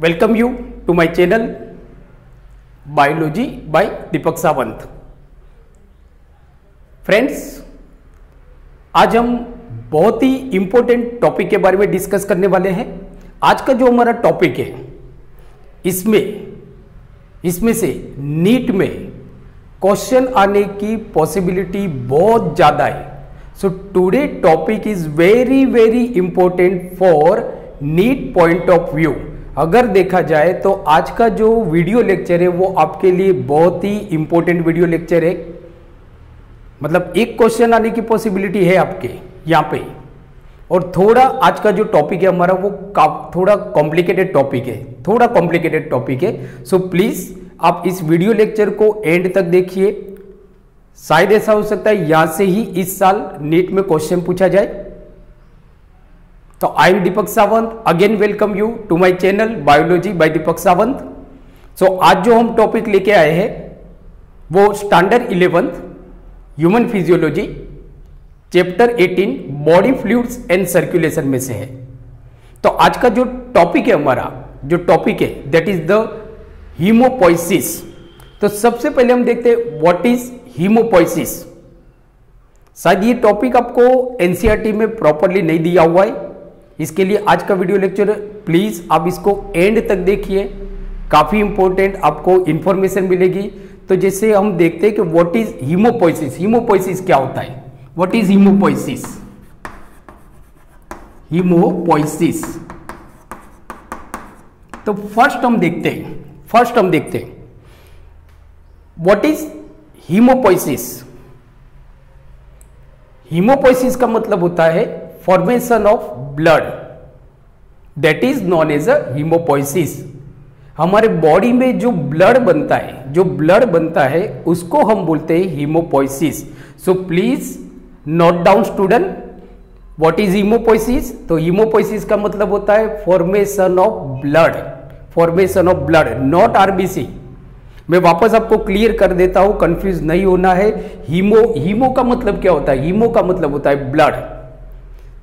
Welcome you to my channel biology by Deepak Sawant. Friends, आज हम बहुत ही इंपॉर्टेंट टॉपिक के बारे में डिस्कस करने वाले हैं। आज का जो हमारा टॉपिक है इसमें से नीट में क्वेश्चन आने की पॉसिबिलिटी बहुत ज़्यादा है। So today topic is very very important for NEET point of view. अगर देखा जाए तो आज का जो वीडियो लेक्चर है वो आपके लिए बहुत ही इंपॉर्टेंट वीडियो लेक्चर है। मतलब एक क्वेश्चन आने की पॉसिबिलिटी है आपके यहाँ पे, और थोड़ा आज का जो टॉपिक है हमारा वो थोड़ा कॉम्प्लिकेटेड टॉपिक है। सो प्लीज आप इस वीडियो लेक्चर को एंड तक देखिए। शायद ऐसा हो सकता है यहां से ही इस साल नीट में क्वेश्चन पूछा जाए। तो I am Deepak Sawant, again welcome you to my channel biology by Deepak Sawant. So आज जो हम टॉपिक लेके आए हैं वो standard 11 human physiology chapter 18 body fluids and circulation में से है। तो आज का जो टॉपिक है हमारा दैट इज द हीमोपोइसिस। तो सबसे पहले हम देखते हैं व्हाट इज हीमोपोइसिस। शायद ये टॉपिक आपको एनसीईआरटी में प्रॉपरली नहीं दिया हुआ है, इसके लिए आज का वीडियो लेक्चर प्लीज आप इसको एंड तक देखिए, काफी इंपॉर्टेंट आपको इंफॉर्मेशन मिलेगी। तो जैसे हम देखते हैं कि व्हाट इज हीमोपोइसिस। हीमोपोइसिस क्या होता है? What is haemopoiesis? हीमोपोइसिस तो फर्स्ट हम देखते हैं व्हाट इज हीमोपोइसिस। हीमोपोइसिस का मतलब होता है formation of blood, that is known as a haemopoiesis. हमारे बॉडी में जो ब्लड बनता है उसको हम बोलते हैं haemopoiesis. So please note down student, what is haemopoiesis. तो हीमोपोइसिस का मतलब होता है formation of blood, not RBC. मैं वापस आपको क्लियर कर देता हूं, कंफ्यूज नहीं होना है। हीमो का मतलब क्या होता है? हीमो का मतलब होता है ब्लड।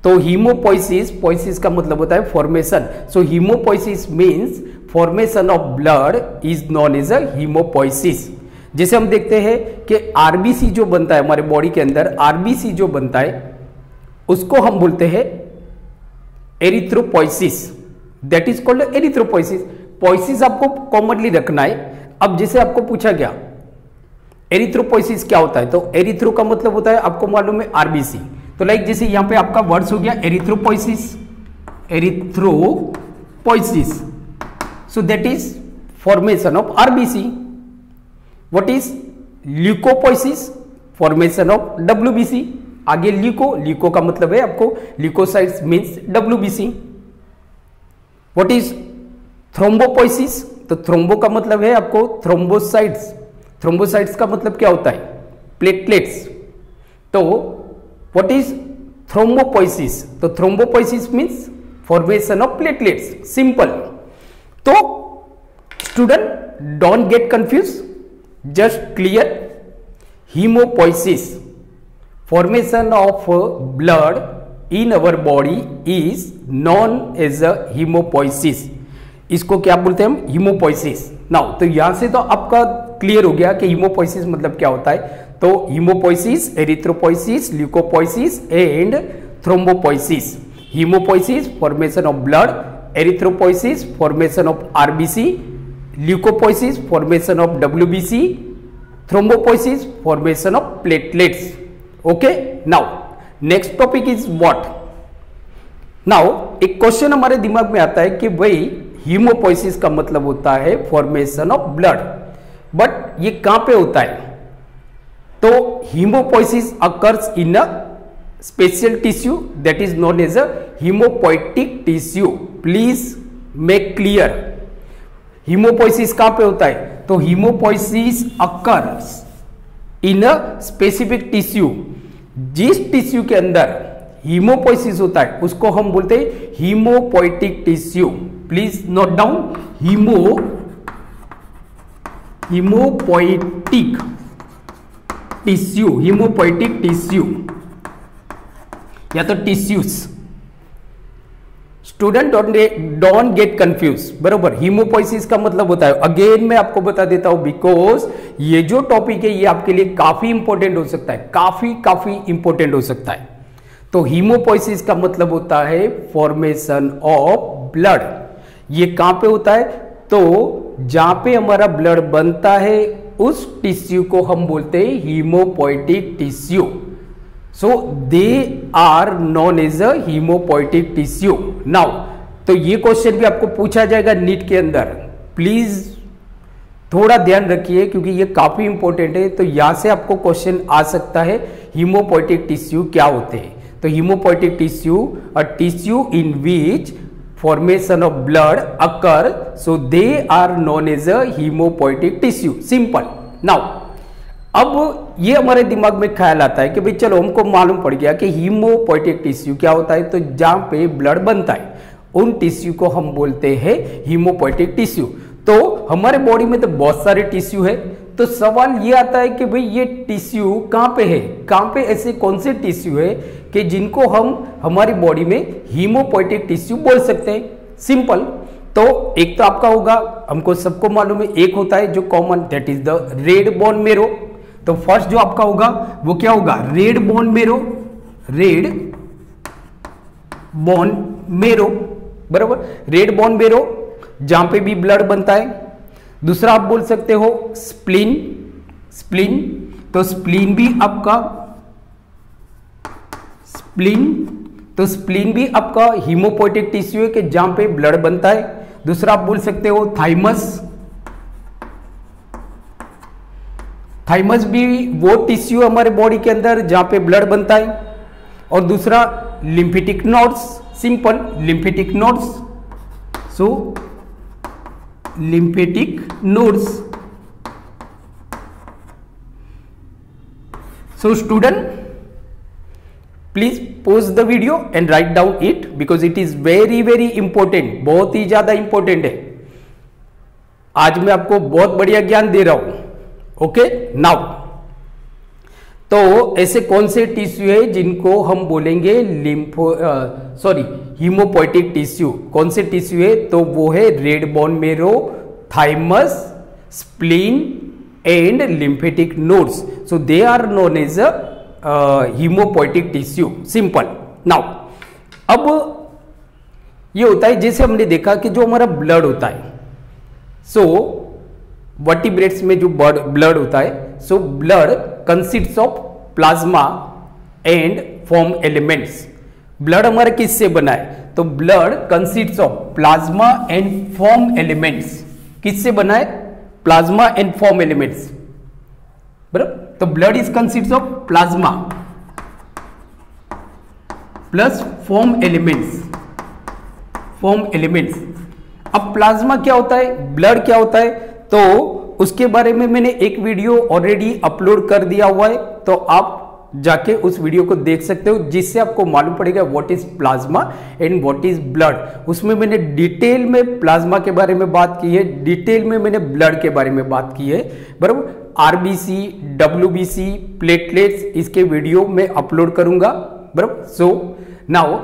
तो हीमोपोइसिस का मतलब होता है formation. So haemopoiesis means formation of blood is known as a haemopoiesis. जैसे हम देखते हैं कि आरबीसी जो बनता है हमारे बॉडी के अंदर, आरबीसी जो बनता है उसको हम बोलते हैं erythropoiesis, that is called erythropoiesis. Poiesis आपको कॉमनली रखना है। अब जैसे आपको पूछा गया एरिथ्रोपोइसिस क्या होता है, तो एरिथ्रो का मतलब होता है आपको मालूम है आरबीसी। तो लाइक जैसे यहां पे आपका वर्ड्स हो गया erythropoiesis. So that is formation of RBC. What is leucopoiesis? Formation of WBC. आगे ल्यूको का मतलब है आपको leucocytes means WBC. What is thrombopoiesis? तो थ्रोम्बो का मतलब है आपको थ्रोम्बोसाइट्स का मतलब क्या होता है? प्लेटलेट्स। तो व्हाट इज थ्रोम्बोपोइसिस? तो thrombopoiesis means formation of platelets, simple. तो student don't get confuse, just clear. Haemopoiesis, formation of blood in our body is known as a haemopoiesis. इसको क्या बोलते हैं हम? हीमोपोइसिस। नाउ तो यहां से तो आपका क्लियर हो गया कि हीमोपोइसिस मतलब क्या होता है। तो haemopoiesis, erythropoiesis, leucopoiesis and thrombopoiesis. Haemopoiesis formation of blood, erythropoiesis formation of RBC, leucopoiesis formation of WBC, thrombopoiesis formation of platelets. Okay, now next topic is what. Now एक क्वेश्चन हमारे दिमाग में आता है कि भाई हीमोपोइसिस का मतलब होता है फॉर्मेशन ऑफ ब्लड, बट ये कहां पे होता है? तो haemopoiesis occurs in a special tissue that is known as a haemopoietic tissue. Please make clear, haemopoiesis कहां पे होता है? तो haemopoiesis occurs in a specific tissue. जिस टिश्यू के अंदर हीमोपोइसिस होता है उसको हम बोलते हैं haemopoietic tissue. Please note down, haemopoietic tissue या तो tissues. Student don't get confuse, बरोबर। हीमोपोइसिस का मतलब होता है, अगेन मैं आपको बता देता हूं, बिकॉज ये जो टॉपिक है ये आपके लिए काफी इंपॉर्टेंट हो सकता है, काफी इंपॉर्टेंट हो सकता है। तो हीमोपोइसिस का मतलब होता है फॉर्मेशन ऑफ ब्लड। ये कहां पे होता है? तो जहां पे हमारा ब्लड बनता है उस टिश्यू को हम बोलते हैं haemopoietic tissue. So they are known as a hemopoietic tissue. Now, तो ये क्वेश्चन भी आपको पूछा जाएगा नीट के अंदर, प्लीज थोड़ा ध्यान रखिए क्योंकि ये काफी इंपॉर्टेंट है। तो यहां से आपको क्वेश्चन आ सकता है हीमोपोइटिक टिश्यू क्या होते हैं। तो haemopoietic tissue, a tissue in which formation of blood occur, so they are known as a haemopoietic tissue, simple. Now अब ये हमारे दिमाग में ख्याल आता है कि भाई चलो हमको मालूम पड़ गया कि हीमोपोइटिक टिश्यू क्या होता है। तो जहां पे ब्लड बनता है उन टिश्यू को हम बोलते हैं हीमोपोइटिक टिश्यू। तो हमारे बॉडी में तो बहुत सारे टिश्यू है, तो सवाल ये आता है कि भाई ये टिश्यू कहां पे है, कहां पे ऐसे कौन से टिश्यू है कि जिनको हम हमारी बॉडी में हीमोपोइटिक टिश्यू बोल सकते हैं। सिंपल, तो एक तो आपका होगा, हमको सबको मालूम है, एक होता है जो common, that is the red bone मेरो। तो फर्स्ट जो आपका होगा वो क्या होगा? Red bone marrow, red bone मेरो, बराबर, रेड बोन मेरो, जहां पे भी ब्लड बनता है। दूसरा आप बोल सकते हो स्प्लीन, स्प्लीन, तो स्प्लीन भी आपका, स्प्लीन, तो स्प्लीन भी आपका हीमोपोइटिक टिश्यू है कि जहां पे ब्लड बनता है। दूसरा आप बोल सकते हो थाइमस, थाइमस भी वो टिश्यू हमारे बॉडी के अंदर जहां पे ब्लड बनता है। और दूसरा lymphatic nodes, simple, lymphatic nodes, so lymphatic nodes. So student please pause the video and write down it because it is very important, बहुत ही ज्यादा इंपॉर्टेंट है। आज मैं आपको बहुत बढ़िया ज्ञान दे रहा हूं। ओके, नाउ तो ऐसे कौन से टिश्यू है जिनको हम बोलेंगे हीमोपोइटिक टिश्यू? कौन से टिश्यू है? तो वो है red bone marrow, thymus, spleen and lymphatic nodes. So they are known as a haemopoietic tissue, simple. Now अब ये होता है, जैसे हमने देखा कि जो हमारा ब्लड होता है, सो वर्टिब्रेट्स में जो ब्लड होता है, so blood consists of plasma and form elements. Blood हमारा किससे बना है? तो blood consists of plasma and form elements. किससे बना है? प्लाज्मा एंड फॉर्म एलिमेंट्स, बराबर। तो blood is consists of plasma plus form elements, form elements. अब प्लाज्मा क्या होता है, ब्लड क्या होता है, तो उसके बारे में मैंने एक वीडियो ऑलरेडी अपलोड कर दिया हुआ है, तो आप जाके उस वीडियो को देख सकते हो, जिससे आपको मालूम पड़ेगा what is plasma and what is blood. उसमें मैंने डिटेल में प्लाज्मा के बारे में बात की है, डिटेल में मैंने ब्लड के बारे में बात की है, बराबर। आरबीसी, डब्ल्यूबीसी, प्लेटलेट्स, इसके वीडियो में अपलोड करूंगा, बराबर। सो नाउ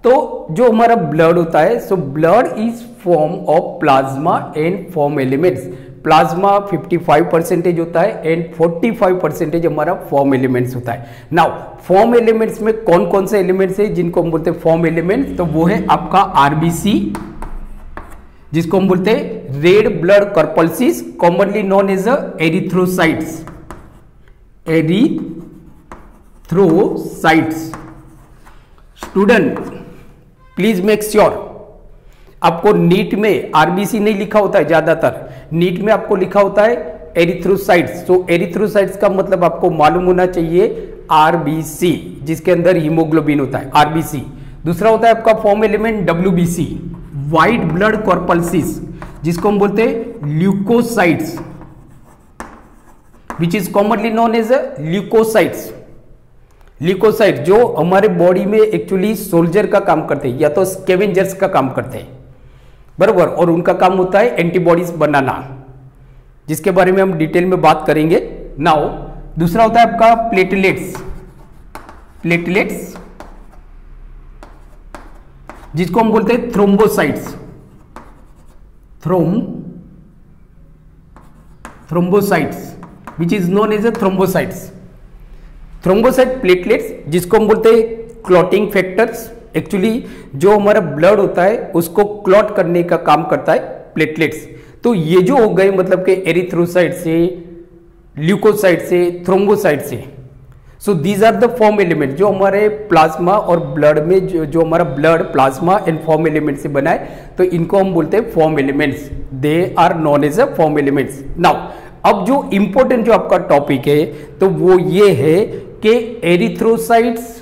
तो जो हमारा ब्लड होता है, so blood is form of plasma and form elements. Plasma 55% होता है एंड 45% हमारा फॉर्म एलिमेंट्स होता है। नाउ फॉर्म एलिमेंट्स में कौन कौन से एलिमेंट्स है जिनको हम बोलते हैं फॉर्म एलिमेंट्स? तो वो है आपका आरबीसी, जिसको हम बोलते हैं red blood corpuscles, commonly known as erythrocytes, erythrocytes. Student please make sure, आपको नीट में आरबीसी नहीं लिखा होता है, ज्यादातर नीट में आपको लिखा होता है एरिथ्रोसाइट्स। तो एरिथ्रोसाइट्स का मतलब आपको मालूम होना चाहिए आरबीसी, जिसके अंदर हीमोग्लोबिन होता है, आरबीसी। दूसरा होता है आपका form element WBC, white blood corpuscles, जिसको हम बोलते हैं leucocytes, which is commonly known as leucocytes. Leucocyte जो हमारे बॉडी में एक्चुअली सोल्जर का काम करते हैं या तो स्कैवेंजर्स का काम करते हैं, बराबर। और उनका काम होता है एंटीबॉडीज बनाना, जिसके बारे में हम डिटेल में बात करेंगे। नाउ दूसरा होता है आपका प्लेटलेट्स, प्लेटलेट्स जिसको हम बोलते हैं thrombocytes, thrombocytes which is known as a thrombocytes. Thrombocyte platelets जिसको हम बोलते हैं क्लॉटिंग फैक्टर्स, एक्चुअली जो हमारा ब्लड होता है उसको क्लॉट करने का काम करता है प्लेटलेट्स। तो ये जो हो गए मतलब कि एरिथ्रोसाइट से, ल्यूकोसाइट से, थ्रोम्बोसाइट से, so these are the form element जो हमारे प्लाज्मा और ब्लड में जो हमारा blood plasma and form element से बना है, तो इनको हम बोलते हैं form elements, they are known as a form elements. Now अब जो इंपॉर्टेंट जो आपका टॉपिक है तो वो ये है कि erythrocytes,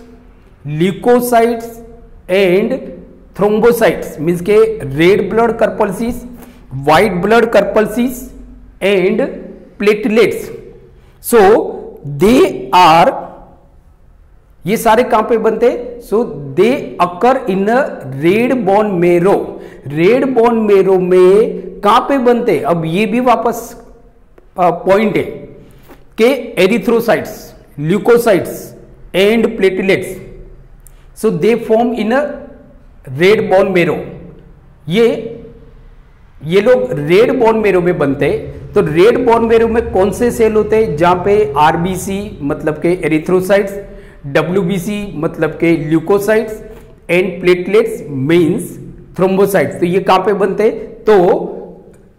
leucocytes and thrombocytes means के red blood corpuscles, white blood corpuscles and platelets, so they are, ये सारे कहां पे बनते हैं? So they occur in a red bone marrow. Red bone marrow में कहां पे बनते? अब ये भी वापस पॉइंट है कि erythrocytes, leucocytes and platelets, so they form in a red bone marrow. ये लोग रेड बोन मेरो में बनते हैं। तो रेड बोन मेरो में कौन से सेल होते हैं? जहां पे आरबीसी मतलब के एरिथ्रोसाइट्स, डब्ल्यूबीसी मतलब के leucocytes and platelets means thrombocytes. तो ये कहां पे बनते हैं? तो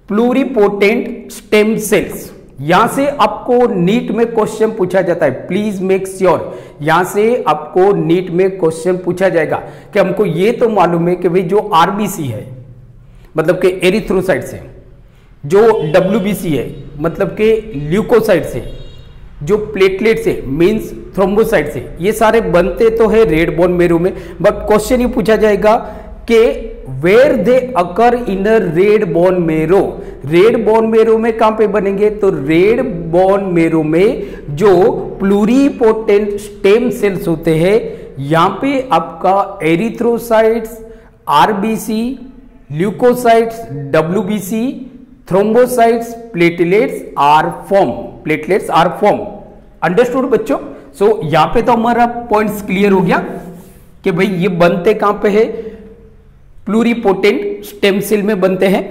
प्लूरिपोटेंट स्टेम सेल्स। यहां से आपको नीट में क्वेश्चन पूछा जाता है, प्लीज मेक श्योर, यहां से आपको नीट में क्वेश्चन पूछा जाएगा कि हमको ये तो मालूम है कि भाई जो आरबीसी है मतलब के एरिथ्रोसाइट्स है, जो डब्ल्यूबीसी है मतलब के ल्यूकोसाइट्स है, जो प्लेटलेट्स है मींस थ्रोम्बोसाइट्स है, ये सारे बनते तो है रेड बोन मेरो में। बट क्वेश्चन ये पूछा जाएगा कि where they occur in a red bone marrow. Red bone marrow में कहां पे बनेंगे? तो रेड बोन मेरो में जो प्लूरिपोटेंट स्टेम सेल्स होते हैं, यहां पे आपका erythrocytes, RBC, leucocytes, WBC, thrombocytes, platelets are form, platelets are form. Understood बच्चों? सो यहां पे तो हमारा पॉइंट्स क्लियर हो गया कि भाई ये बनते कहां पे है? प्लूरिपोटेंट स्टेम सेल में बनते हैं।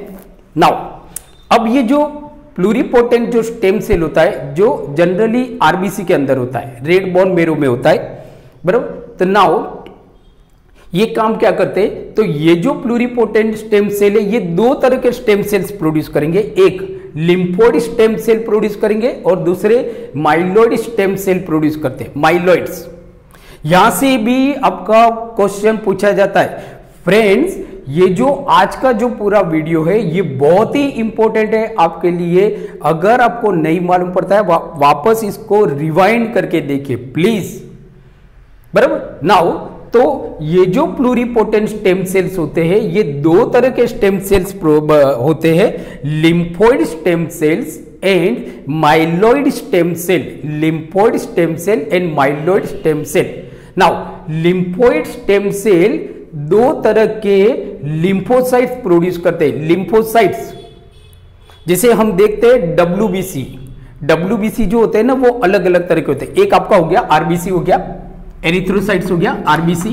नाउ अब ये जो प्लूरिपोटेंट जो स्टेम सेल होता है जो जनरली आरबीसी के अंदर होता है, रेड बोन मेरो में होता है, बराबर। तो नाउ ये काम क्या करते हैं? तो ये जो प्लूरिपोटेंट स्टेम सेल है ये दो तरह के स्टेम सेल्स प्रोड्यूस करेंगे, एक लिम्फोइड स्टेम सेल प्रोड्यूस करेंगे और दूसरे माइलॉइड स्टेम सेल प्रोड्यूस करते हैं, माइलॉइड्स। यहां से भी आपका क्वेश्चन पूछा जाता है। फ्रेंड्स ये जो आज का जो पूरा वीडियो है ये बहुत ही इंपॉर्टेंट है आपके लिए। अगर आपको नहीं मालूम पड़ता है वापस इसको रिवाइंड करके देखिए प्लीज, बराबर। नाउ तो ये जो प्लूरिपोटेंट स्टेम सेल्स होते हैं ये दो तरह के स्टेम सेल्स होते हैं, lymphoid stem cells and myeloid stem cell, lymphoid stem cell and myeloid stem cell. Now lymphoid stem cell दो तरह के लिम्फोसाइट्स प्रोड्यूस करते हैं। लिम्फोसाइट्स जिसे हम देखते हैं डब्ल्यूबीसी, डब्ल्यूबीसी जो होते हैं ना वो अलग अलग तरह के होते हैं। एक आपका हो गया आरबीसी, हो गया एरिथ्रोसाइट्स, हो गया आरबीसी,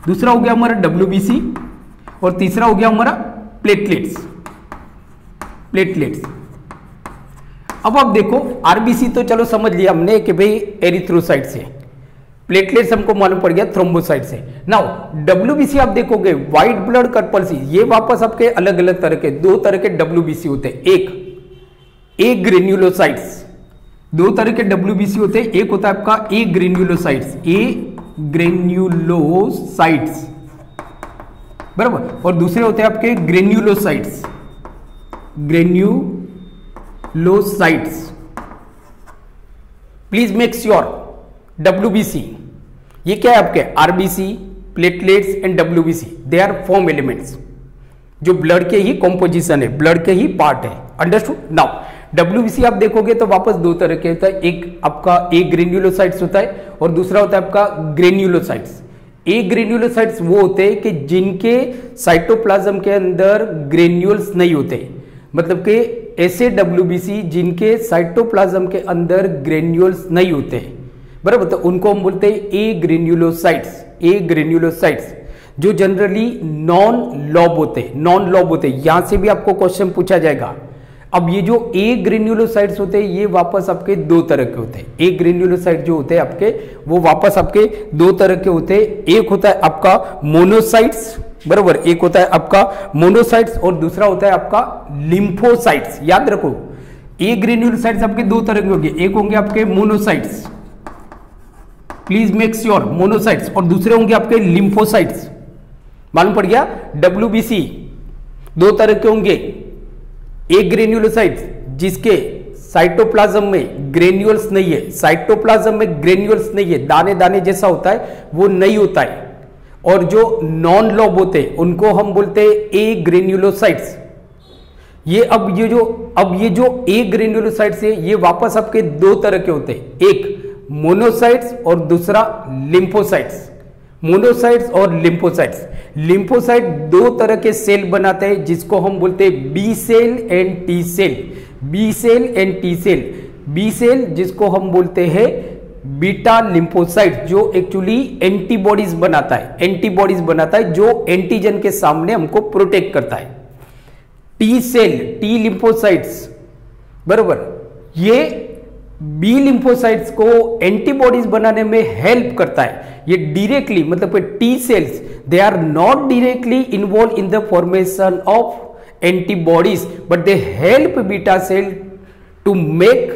दूसरा हो गया हमारा डब्ल्यूबीसी और तीसरा हो गया हमारा प्लेटलेट्स, प्लेटलेट्स। अब आप देखो आरबीसी तो चलो समझ लिया हमने कि भाई एरिथ्रोसाइट से, प्लेटलेट्स हमको मालूम पड़ गया थ्रोम्बोसाइट से। नाउ डब्ल्यूबीसी आप देखोगे व्हाइट ब्लड कर्पल्सी, ये वापस आपके अलग अलग तरह के दो तरह के डब्ल्यूबीसी होते हैं। एक ग्रेन्युलोसाइट्स, दो तरह के डब्ल्यूबीसी होते हैं, एक होता है आपका ए ग्रेन्युलोसाइट्स, ए ग्रेन्युलोसाइट्स, बराबर, और दूसरे होते हैं आपके granulocytes, granulocytes. Please make sure WBC ये क्या है आपके? RBC, platelets and WBC they are form elements जो ब्लड के ही कॉम्पोजिशन है, ब्लड के ही पार्ट है। अंडरस्टूड? नाउ डब्ल्यूबीसी आप देखोगे तो वापस दो तरह के होता है, एक आपका ए ग्रेन्युलोसाइट्स होता है और दूसरा होता है आपका ग्रेन्युलोसाइट्स। ए ग्रेन्युलोसाइट्स वो होते हैं कि जिनके साइटोप्लाज्म के अंदर ग्रेन्यूल्स नहीं होते, मतलब कि ऐसे डब्ल्यूबीसी जिनके साइटोप्लाज्म के अंदर ग्रेन्यूल्स नहीं होते, बराबर, तो उनको हम बोलते हैं ए ग्रेन्युलोसाइट्स, ए ग्रेन्युलोसाइट्स। जो जनरली नॉन लॉब होते हैं, यहां से भी आपको क्वेश्चन पूछा जाएगा। अब ये जो ए ग्रेन्युलोसाइट्स होते हैं ये वापस आपके दो तरह के होते हैं। ए ग्रेन्युलोसाइट जो होते हैं आपके वो वापस आपके दो तरह के होते हैं। एक होता है आपका मोनोसाइट्स, बरोबर, एक होता है आपका मोनोसाइट्स और दूसरा होता है आपका लिम्फोसाइट्स। याद रखो ए ग्रेन्युलोसाइट्स आपके दो तरह के होंगे, एक होंगे आपके monocytes, please make sure monocytes, और दूसरे होंगे आपके लिम्फोसाइट्स। मालूम पड़ गया? WBC दो तरह के होंगे, एक ग्रेन्युलोसाइट्स जिसके साइटोप्लाज्म में ग्रेन्यूल्स नहीं है, साइटोप्लाज्म में ग्रेन्यूल्स नहीं है, दाने दाने जैसा होता है वो नहीं होता है, और जो नॉन लॉब होते हैं उनको हम बोलते हैं ए ग्रेन्युलोसाइट्स। अब ये जो ए ग्रेन्युलोसाइट्स है ये वापस आपके दो तरह के होते हैं, एक मोनोसाइट्स और दूसरा लिम्फोसाइट्स। मोनोसाइट्स और लिम्फोसाइट्स, लिम्फोसाइट दो तरह के सेल बनाते हैं जिसको हम बोलते हैं B cell and T cell. B cell and T cell, B cell जिसको हम बोलते हैं बीटा लिम्फोसाइट, जो एक्चुअली एंटीबॉडीज बनाता है, जो एंटीजन के सामने हमको प्रोटेक्ट करता है। टी सेल, टी लिम्फोसाइट्स, बरोबर, ये बी लिम्फोसाइट्स को एंटीबॉडीज बनाने में हेल्प करता है। ये डायरेक्टली मतलब T cells they are not directly involve in the formation of antibodies but they help beta cell to make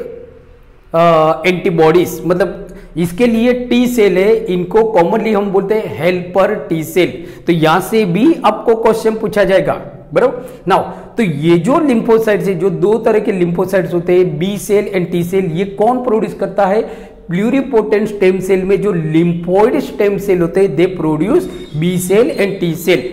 antibodies. मतलब इसके लिए टी सेल है, इनको कॉमनली हम बोलते हैं हेल्पर टी सेल। तो यहां से भी आपको क्वेश्चन पूछा जाएगा, बराबर। नाउ तो ये जो लिम्फोसाइट्स है, जो दो तरह के लिम्फोसाइट्स होते हैं B cell and T cell, ये कौन प्रोड्यूस करता है? प्लूरिपोटेंट स्टेम सेल में जो लिम्फोइड स्टेम सेल होते हैं they produce B cell and T cell.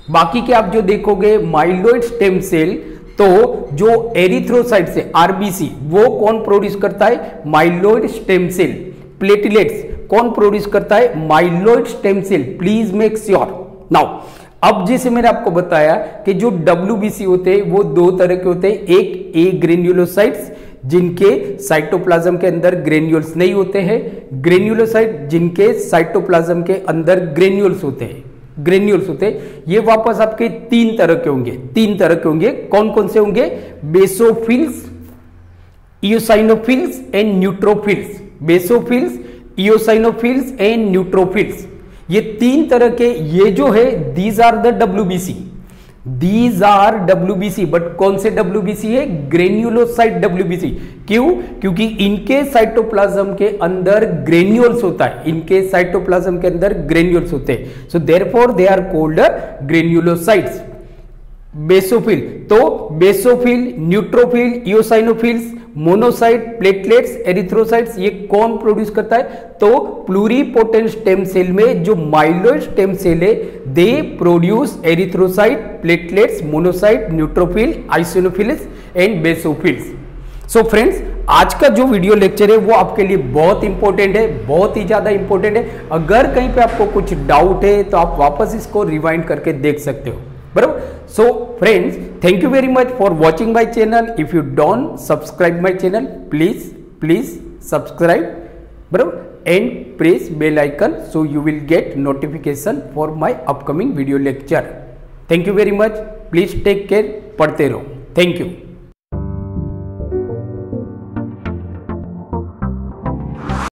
बाकी के आप जो देखोगे माइलोइड स्टेम सेल, तो जो एरिथ्रोसाइट्स है आरबीसी वो कौन प्रोड्यूस करता है? Myeloid stem cell. प्लेटलेट्स कौन प्रोड्यूस करता है? Myeloid stem cell. Please make sure. Now अब जैसे मैंने आपको बताया कि जो WBC होते हैं वो दो तरह के होते हैं, एक ए ग्रेन्युलोसाइट्स जिनके साइटोप्लाज्म के अंदर ग्रेन्यूल्स नहीं होते हैं, ग्रेन्युलोसाइट जिनके साइटोप्लाज्म के अंदर ग्रेन्यूल्स होते हैं। ये वापस आपके तीन तरह के होंगे। कौन कौन से होंगे? Basophils, eosinophils and neutrophils. Basophils, eosinophils and neutrophils, ये तीन तरह के, ये जो है these are the WBC। But कौन से WBC है? Granulocyte WBC। क्यों? क्योंकि इनके साइटोप्लाज्म के अंदर ग्रेन्यूल्स होता है, so therefore they are called granulocytes. Basophil, तो basophil, neutrophil, eosinophils, monocyte, platelets, erythrocytes, ये कौन प्रोड्यूस करता है? तो प्लूरिपोटेंट स्टेम सेल में जो माइलोइड स्टेम सेल है they produce erythrocyte, platelets, monocyte, neutrophil, eosinophils and basophils. So friends, आज का जो वीडियो लेक्चर है वो आपके लिए बहुत इंपॉर्टेंट है, बहुत ही ज्यादा इंपॉर्टेंट है। अगर कहीं पे आपको कुछ डाउट है तो आप वापस इसको रिवाइंड करके देख सकते हो, बराबर। So friends, thank you very much for watching my channel. If you don't subscribe my channel, please subscribe, बराबर, and press bell icon so you will get notification for my upcoming video lecture. Thank you very much. Please take care. पढ़ते रहो. Thank you.